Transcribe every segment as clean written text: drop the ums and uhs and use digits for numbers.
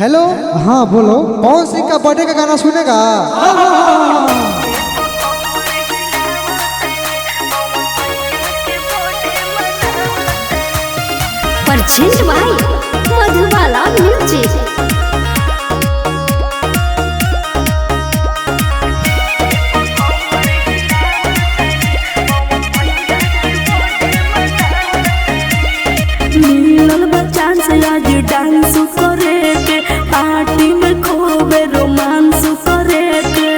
Hello. हाँ बोलो। पवन सिंह का बर्थडे का गाना सुनेगा? परचेज भाई मधुबाला म्यूजिक। मिलल बा चांस आज डांस करे के, पार्टी में खूबे रोमांस करे के।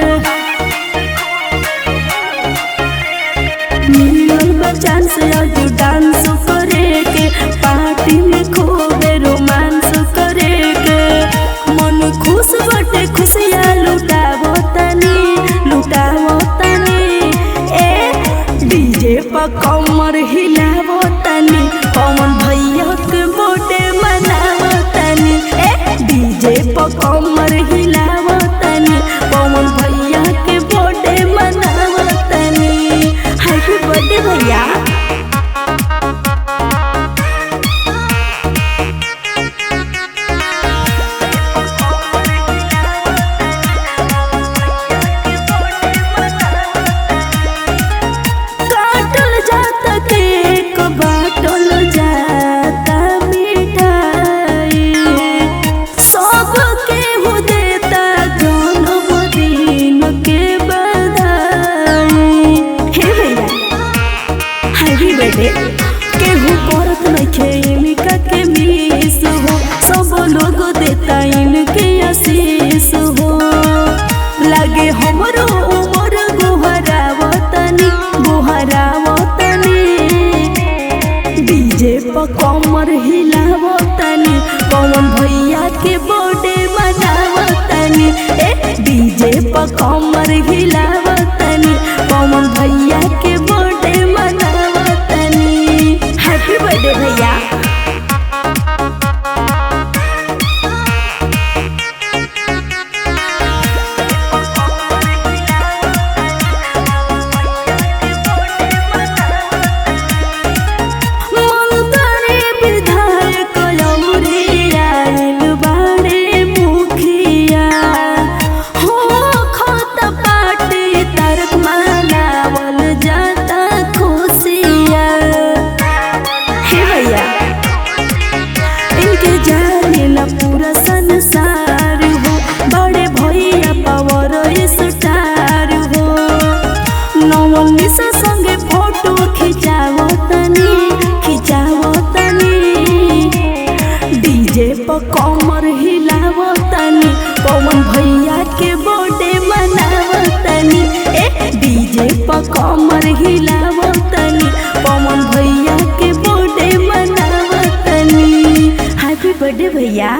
मिलल बा चांस आज डांस करे के, पार्टी में खूबे रोमांस करे के। मन खुश बटे खुशियाँ लुटावो तनी ए डीजे पर कमर हिलावो तनी, पवन भैया के बर्थडे मनावो तनी। ए डीजे पर कमर हिलावो तनी, पवन भैया के बर्थडे मनावो तनी। हैप्पी बर्थडे भैया। काटल जाता केक, बाटल जाता मिठाई, सबके हो देता जन्मदिन के बधाई। हे भैया हैप्पी बर्थडे। केहू करत नइखे इनका के मिस हो, सब लोग देता इनके आशीष हो। लागे हमरो उमर गोहरावो तनी डीजे पर कमर हिलावो तनी, पवन भैया के बर्थडे मनावो तनी। ए डीजे पर कमर हिलावो तनी, पवन भैया के बर्थडे मनावो तनी। हैप्पी बर्थडे भैया। मंत्री विधायक लौरी आइल बाड़े मुखिया, हो खत पार्टी तारक मनावल जाता खुशिया। हे भैया इनके जाने ला पूरा संसार हो, बड़े भैया पावर स्टार हो। नवनी से संगे फोटो खिंचावो तनी डीजे पर कमर हिलावो तनी, पवन भैया के बर्थडे मनावो तनी। ए डीजे पर कमर हिलावो तनी, पवन भैया के बर्थडे मनावो तनी। हैप्पी बर्थडे भैया।